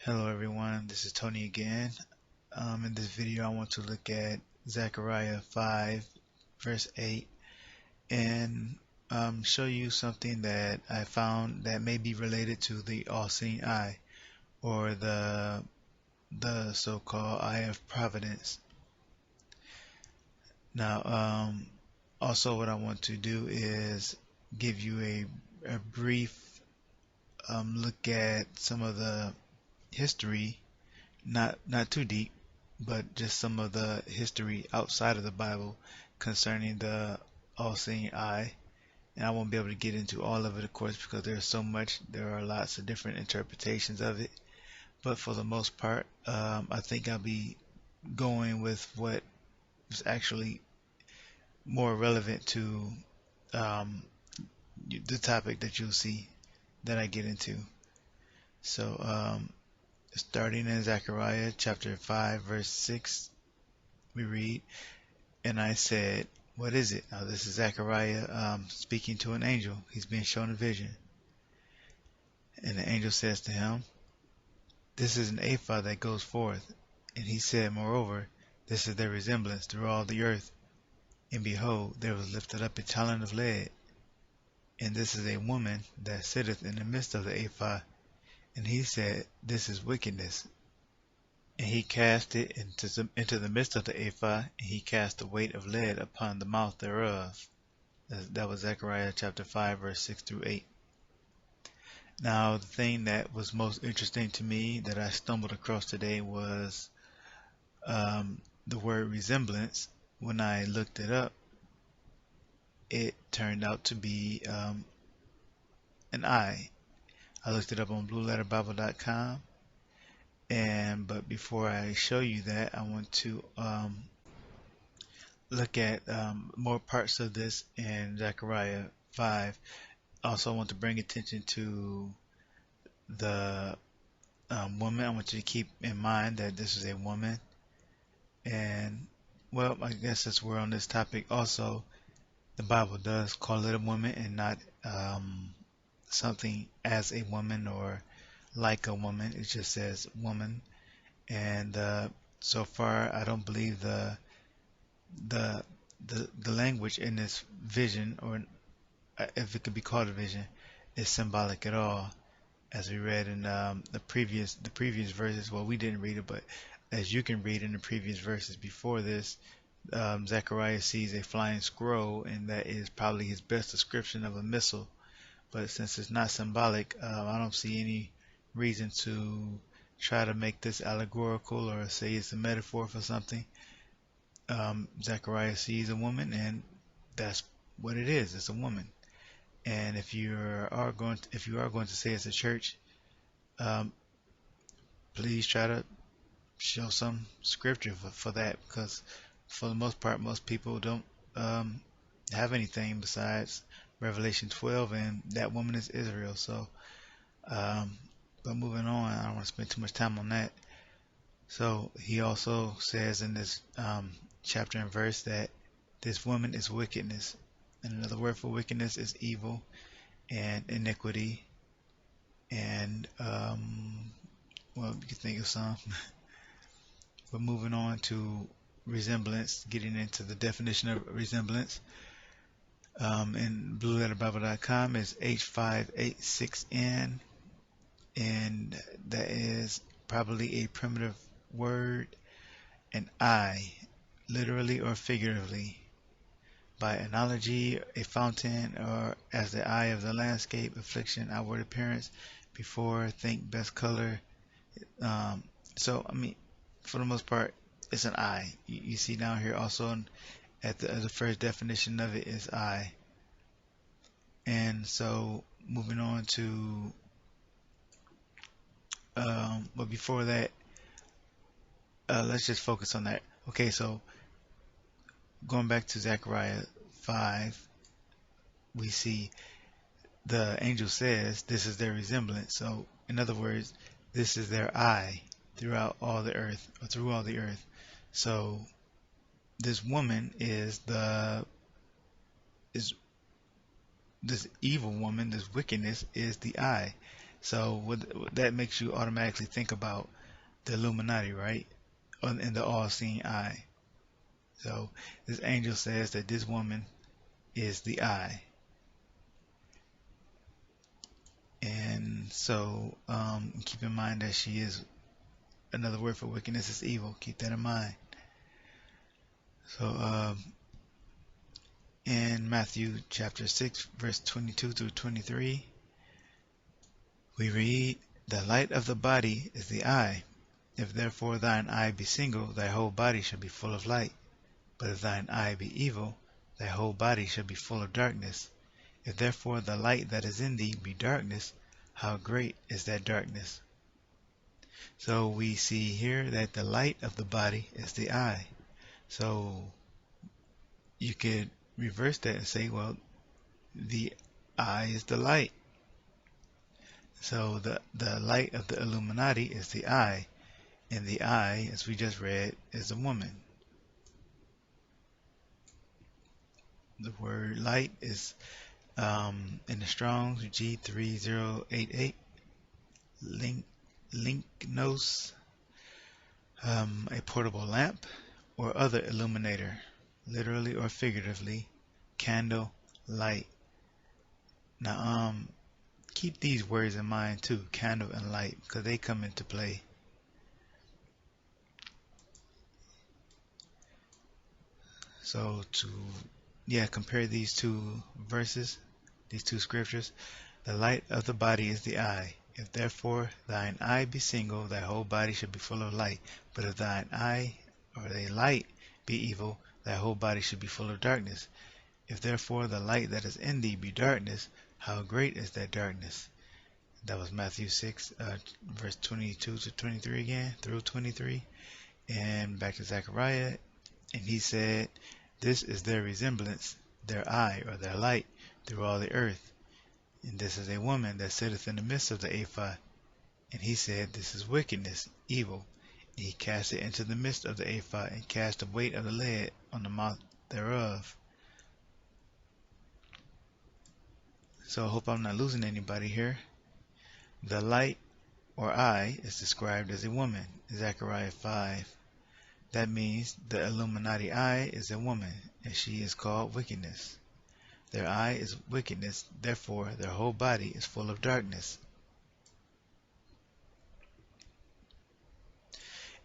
Hello everyone, this is Tony again. In this video I want to look at Zechariah 5 verse 8 and show you something that I found that may be related to the all-seeing eye, or the so-called eye of providence. Now also what I want to do is give you a brief look at some of the history, not too deep, but just some of the history outside of the Bible concerning the all-seeing eye. And I won't be able to get into all of it, of course, because there's so much. There are lots of different interpretations of it. But for the most part, I think I'll be going with what is actually more relevant to um, the topic that you'll see that I get into. So, starting in Zechariah chapter 5, verse 6, we read, "And I said, what is it?" Now this is Zechariah speaking to an angel. He's being shown a vision. And the angel says to him, "This is an ephah that goes forth." And he said, "Moreover, this is their resemblance through all the earth. And behold, there was lifted up a talent of lead. And this is a woman that sitteth in the midst of the ephah." And he said, "This is wickedness." And he cast it into the midst of the ephah, and he cast the weight of lead upon the mouth thereof. That was Zechariah chapter 5, verse 6 through 8. Now, the thing that was most interesting to me that I stumbled across today was the word resemblance. When I looked it up, it turned out to be an eye. I looked it up on blueletterbible.com. But before I show you that, I want to look at more parts of this in Zechariah 5. Also, I want to bring attention to the woman. I want you to keep in mind that this is a woman. And, well, I guess since we're on this topic also, the Bible does call it a woman and not something as a woman or like a woman. It just says woman. And so far, I don't believe the the language in this vision, or if it could be called a vision, is symbolic at all. As we read in the previous verses, well, we didn't read it, but as you can read in the previous verses before this, Zechariah sees a flying scroll, and that is probably his best description of a missile. But since it's not symbolic, I don't see any reason to try to make this allegorical or say it's a metaphor for something. Zechariah sees a woman, and that's what it is. It's a woman. And if you are going to say it's a church, um, please try to show some scripture for that, because for the most part, most people don't have anything besides Revelation 12, and that woman is Israel. So, but moving on, I don't want to spend too much time on that. So he also says in this chapter and verse that this woman is wickedness. And another word for wickedness is evil and iniquity. And, well, you can think of some. But moving on to resemblance, getting into the definition of resemblance. In blueletterbible.com is H586N, and that is probably a primitive word, an eye, literally or figuratively. By analogy, a fountain, or as the eye of the landscape, affliction, outward appearance, before, think, best color. So, I mean, for the most part, it's an eye. You see down here also at the first definition of it is eye. And so, moving on to, but before that, let's just focus on that. Okay, so going back to Zechariah 5, we see the angel says this is their resemblance. So, in other words, this is their eye throughout all the earth, or through all the earth. So, this woman is this evil woman, this wickedness is the eye. So that makes you automatically think about the Illuminati, right? In the all-seeing eye. So this angel says that this woman is the eye. And so keep in mind that she is, another word for wickedness is evil. Keep that in mind. So in Matthew chapter 6, verse 22 through 23, we read, "The light of the body is the eye. If therefore thine eye be single, thy whole body shall be full of light. But if thine eye be evil, thy whole body shall be full of darkness. If therefore the light that is in thee be darkness, how great is that darkness?" So we see here that the light of the body is the eye. So you could reverse that and say, well, the eye is the light. So the light of the Illuminati is the eye, and the eye, as we just read, is a woman. The word light is in the Strong's G3088, linknos, a portable lamp or other illuminator, literally or figuratively, candle, light. Now, keep these words in mind too, candle and light, because they come into play. So compare these two verses, these two scriptures. The light of the body is the eye. If therefore thine eye be single, thy whole body shall be full of light. But if thine eye or thy light be evil, thy whole body shall be full of darkness. If therefore the light that is in thee be darkness, how great is that darkness? That was Matthew 6, verse 22 to 23 again, through 23. And back to Zechariah. And he said, "This is their resemblance, their eye or their light through all the earth. And this is a woman that sitteth in the midst of the ephah." And he said, "This is wickedness, evil." And he cast it into the midst of the ephah, and cast the weight of the lead on the mouth thereof. So I hope I'm not losing anybody here. The light or eye is described as a woman, Zechariah 5. That means the Illuminati eye is a woman, and she is called wickedness. Their eye is wickedness, therefore their whole body is full of darkness.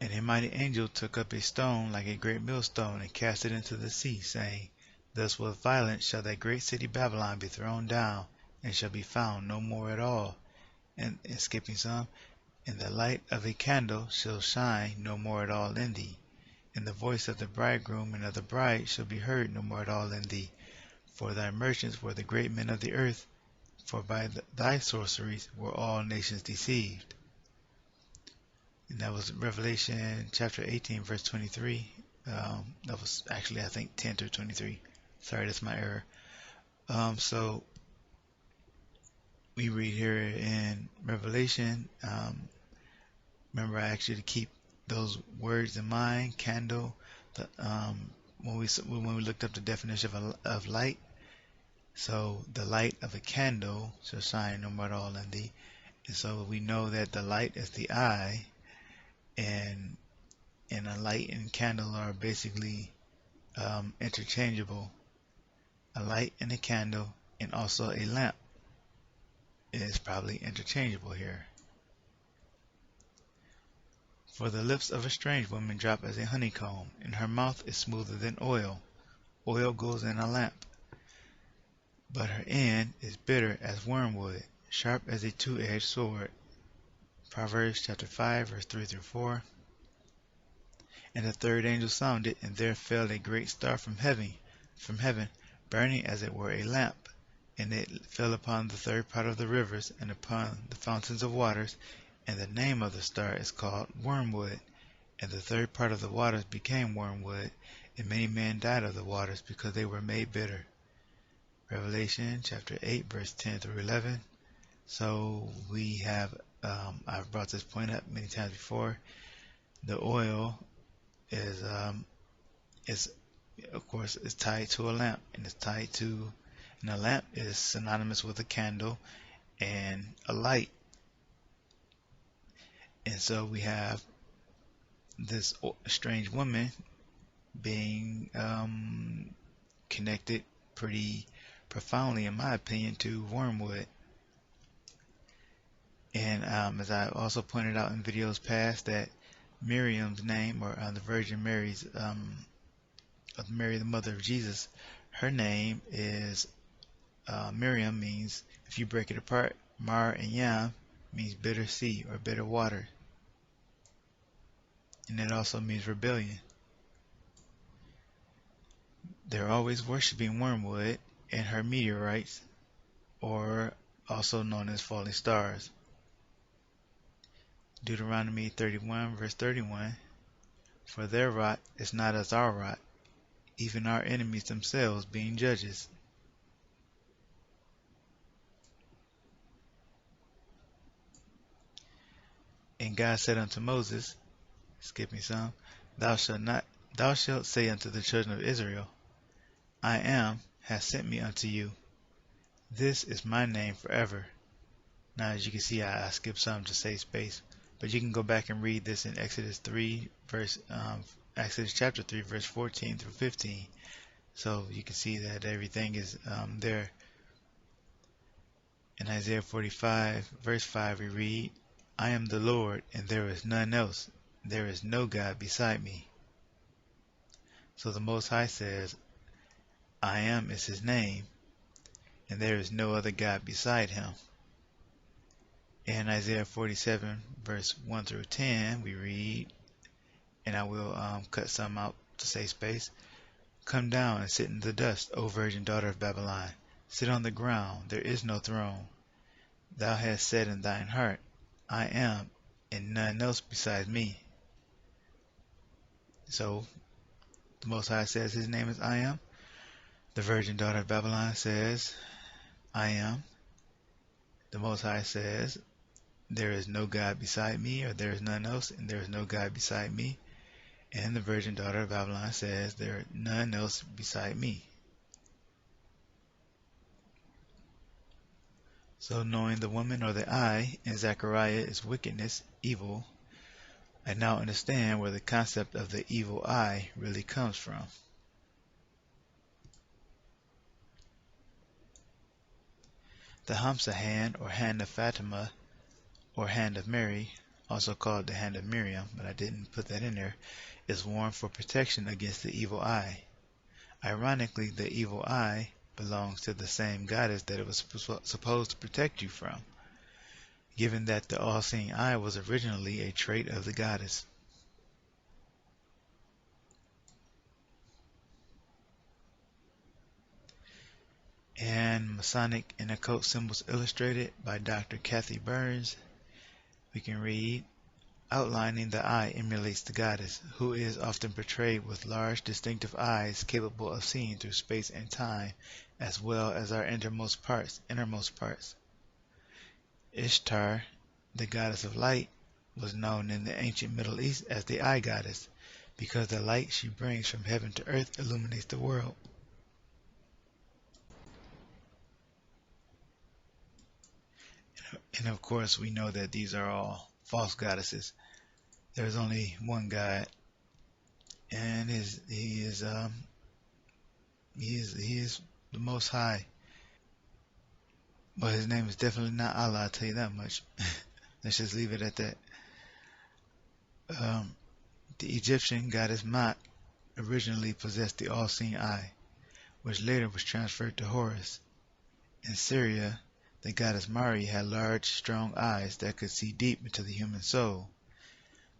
And a mighty angel took up a stone like a great millstone, and cast it into the sea, saying, "Thus with violence shall that great city Babylon be thrown down, and shall be found no more at all." And skipping some, "And the light of a candle shall shine no more at all in thee, and the voice of the bridegroom and of the bride shall be heard no more at all in thee. For thy merchants were the great men of the earth, for by thy sorceries were all nations deceived." And that was Revelation chapter 18, verse 23. That was actually, I think, 10 through 23. Sorry, that's my error. So we read here in Revelation. Remember, I asked you to keep those words in mind. Candle. When we looked up the definition of light, so the light of a candle shall shine no more at all in thee. And so we know that the light is the eye, and a light and candle are basically interchangeable. A light and a candle and also a lamp is probably interchangeable here. For the lips of a strange woman drop as a honeycomb, and her mouth is smoother than oil. Oil goes in a lamp, but her end is bitter as wormwood, sharp as a two-edged sword. Proverbs chapter 5, verse 3 through 4. And the third angel sounded, and there fell a great star from heaven, burning as it were a lamp. And it fell upon the third part of the rivers, and upon the fountains of waters. And the name of the star is called Wormwood. And the third part of the waters became wormwood, and many men died of the waters, because they were made bitter. Revelation chapter 8, verse 10 through 11. So we have, I've brought this point up many times before. The oil is of course, is tied to a lamp, and a lamp is synonymous with a candle and a light. And so we have this strange woman being connected pretty profoundly, in my opinion, to wormwood. And as I also pointed out in videos past, that Miriam's name, or the Virgin Mary's, of Mary, the mother of Jesus, her name is Miriam, means, if you break it apart, Mar and Yam means bitter sea or bitter water, and it also means rebellion. They're always worshiping wormwood and her meteorites, or also known as falling stars. Deuteronomy 31 verse 31, for their rot is not as our rot, even our enemies themselves being judges. And God said unto Moses, skipping some, thou shalt say unto the children of Israel, I am has sent me unto you. This is my name forever. Now, as you can see, I skipped some to save space, but you can go back and read this in Exodus chapter 3, verse 14 through 15. So you can see that everything is there. In Isaiah 45, verse 5, we read, I am the Lord, and there is none else. There is no God beside me. So the Most High says, I am is his name, and there is no other God beside him. In Isaiah 47, verse 1 through 10, we read, and I will cut some out to save space. Come down and sit in the dust, O virgin daughter of Babylon. Sit on the ground, there is no throne. Thou hast said in thine heart, I am, and none else besides me. So, the Most High says his name is I am. The virgin daughter of Babylon says, I am. The Most High says, there is no God beside me, or there is none else, and there is no God beside me. And the virgin daughter of Babylon says, there is none else beside me. So knowing the woman or the eye in Zechariah is wickedness, evil, I now understand where the concept of the evil eye really comes from. The Hamsa hand, or hand of Fatima, or hand of Mary, also called the hand of Miriam, but I didn't put that in there, is worn for protection against the evil eye. Ironically, the evil eye belongs to the same goddess that it was supposed to protect you from, given that the all-seeing eye was originally a trait of the goddess. And Masonic and Occult Symbols Illustrated by Dr. Kathy Burns, we can read, outlining the eye emulates the goddess, who is often portrayed with large distinctive eyes capable of seeing through space and time, as well as our innermost parts. Ishtar, the goddess of light, was known in the ancient Middle East as the eye goddess, because the light she brings from heaven to earth illuminates the world. And of course, we know that these are all false goddesses. There's only one God, and he is the Most High. But his name is definitely not Allah, I'll tell you that much. Let's just leave it at that. The Egyptian goddess Mat originally possessed the all-seeing eye, which later was transferred to Horus. In Syria, the goddess Mari had large, strong eyes that could see deep into the human soul.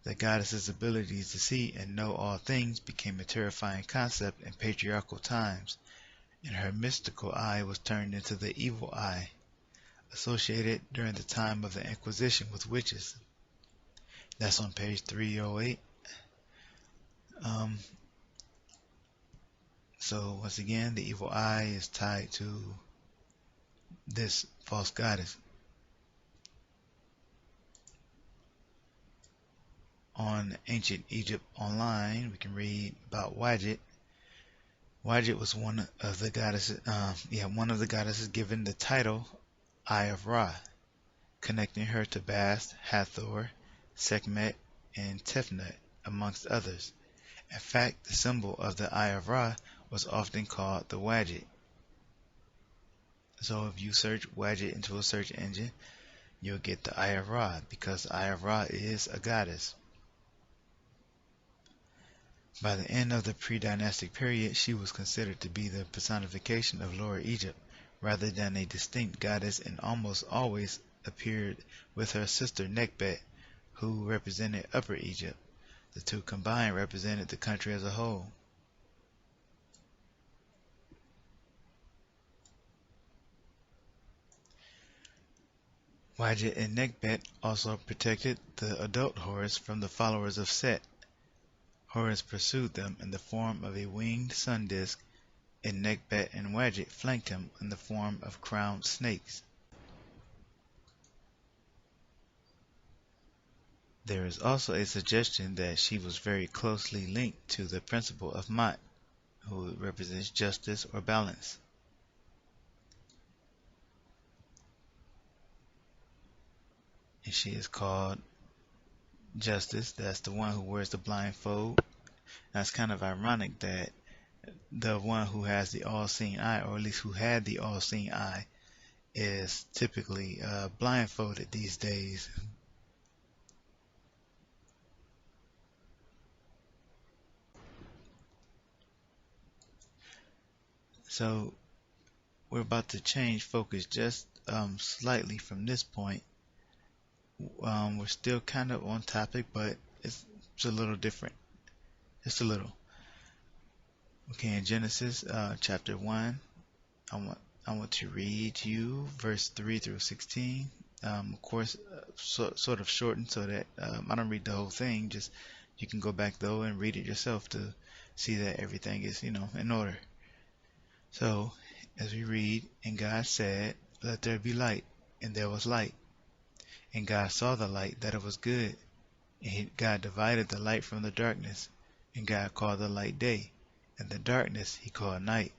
The goddess's abilities to see and know all things became a terrifying concept in patriarchal times, and her mystical eye was turned into the evil eye, associated during the time of the Inquisition with witches. That's on page 308. So once again, the evil eye is tied to this false goddess. On Ancient Egypt Online, we can read about Wadjet. Wadjet was one of the goddesses given the title Eye of Ra, connecting her to Bast, Hathor, Sekhmet, and Tefnut, amongst others. In fact, the symbol of the Eye of Ra was often called the Wadjet. So if you search Wadjet into a search engine, you'll get the Eye of Ra, because the Eye of Ra is a goddess. By the end of the pre-dynastic period, she was considered to be the personification of Lower Egypt, rather than a distinct goddess, and almost always appeared with her sister Nekhbet, who represented Upper Egypt. The two combined represented the country as a whole. Wadjet and Nekhbet also protected the adult Horus from the followers of Set. Horus pursued them in the form of a winged sun disk, and Nekhbet and Wadjet flanked him in the form of crowned snakes. There is also a suggestion that she was very closely linked to the principle of Ma'at, who represents justice or balance. And she is called Justice. That's the one who wears the blindfold. Now it's kind of ironic that the one who has the all-seeing eye, or at least who had the all-seeing eye, is typically blindfolded these days. So we're about to change focus just slightly from this point. We're still kind of on topic, but it's a little different. Just a little. Okay, in Genesis chapter 1, I want to read you verse 3 through 16. Of course, sort of shortened so that I don't read the whole thing. Just you can go back though and read it yourself to see that everything is, in order. So, as we read, and God said, "Let there be light," and there was light. And God saw the light, that it was good. And God divided the light from the darkness. And God called the light day, and the darkness he called night.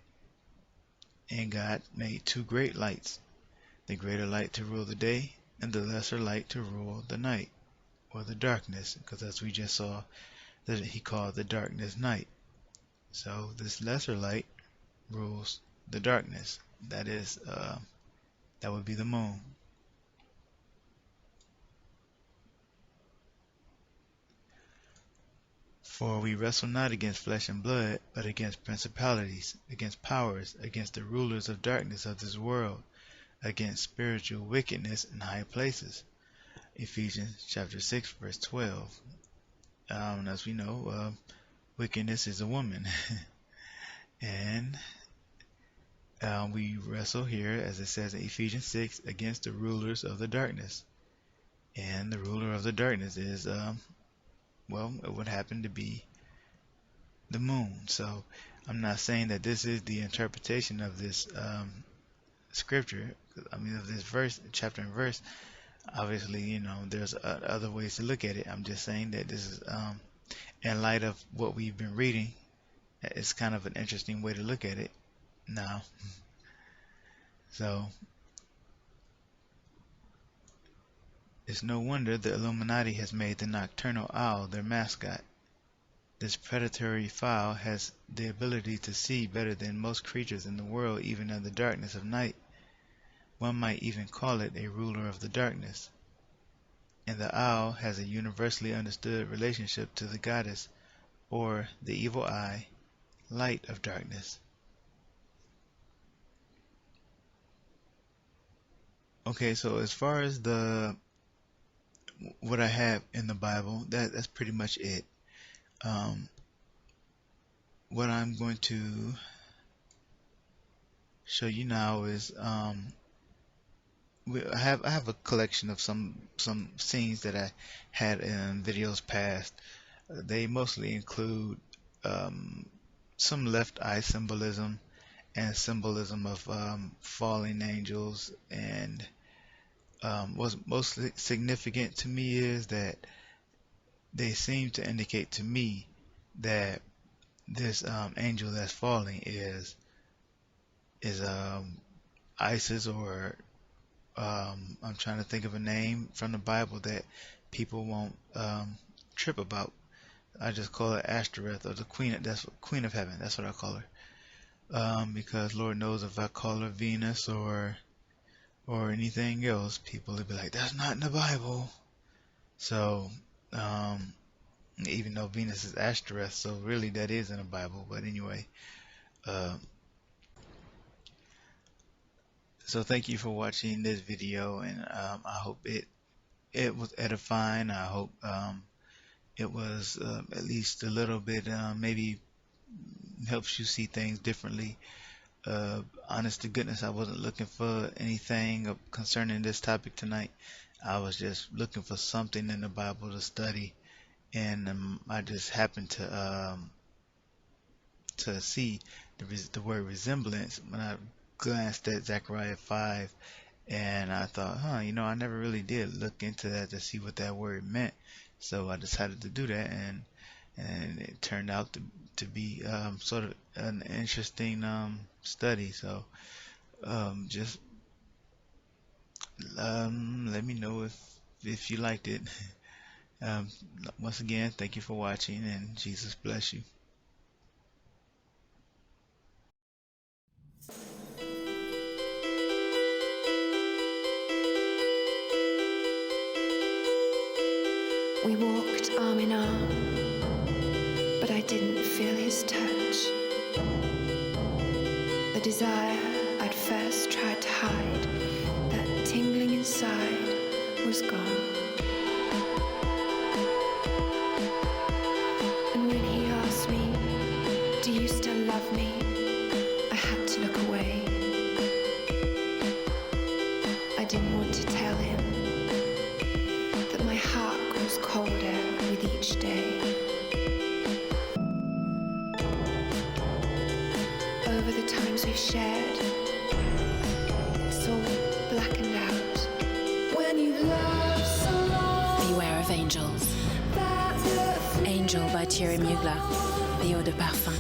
And God made two great lights, the greater light to rule the day, and the lesser light to rule the night, or the darkness, because as we just saw, that he called the darkness night. So this lesser light rules the darkness. That is, that would be the moon. For we wrestle not against flesh and blood, but against principalities, against powers, against the rulers of darkness of this world, against spiritual wickedness in high places. Ephesians chapter 6 verse 12. As we know, wickedness is a woman. And we wrestle here, as it says in Ephesians 6, against the rulers of the darkness. And the ruler of the darkness is, well, it would happen to be the moon. So I'm not saying that this is the interpretation of this scripture. I mean, of this verse, chapter and verse. Obviously, there's other ways to look at it. I'm just saying that this is, in light of what we've been reading, it's kind of an interesting way to look at it now. So it's no wonder the Illuminati has made the nocturnal owl their mascot. This predatory fowl has the ability to see better than most creatures in the world, even in the darkness of night. One might even call it a ruler of the darkness. And the owl has a universally understood relationship to the goddess, or the evil eye, light of darkness. Okay, so as far as what I have in the Bible, that's pretty much it. What I'm going to show you now is I have a collection of some scenes that I had in videos past. They mostly include some left eye symbolism and symbolism of falling angels, and what's most significant to me is that they seem to indicate to me that this angel that's falling is Isis, or I'm trying to think of a name from the Bible that people won't trip about. I just call her Ashtoreth, or the Queen. That's what, Queen of Heaven. That's what I call her. Because Lord knows if I call her Venus or anything else, people will be like, "That's not in the Bible." So, um, even though Venus is Ashtoreth, so really that is in the Bible. But anyway, uh, so thank you for watching this video, and I hope it was edifying. I hope it was at least a little bit maybe helps you see things differently. Honest to goodness, I wasn't looking for anything concerning this topic tonight. I was just looking for something in the Bible to study, and I just happened to see the word resemblance when I glanced at Zechariah 5, and I thought, I never really did look into that to see what that word meant. So I decided to do that, and it turned out to be sort of an interesting study. So just let me know if you liked it. Um, Once again, thank you for watching, and Jesus bless you. We walked arm in arm, but I didn't feel his touch. The desire I'd first tried to hide, that tingling inside, was gone. And when he asked me, "Do you still love me?" I had to look away. I didn't want to tell him that my heart grows colder with each day. Over the times we've shared, it's all blackened out. When you love so long, Beware of Angels. Angel by Thierry Mugler, the eau de parfum.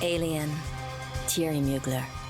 Alien, Thierry Mugler.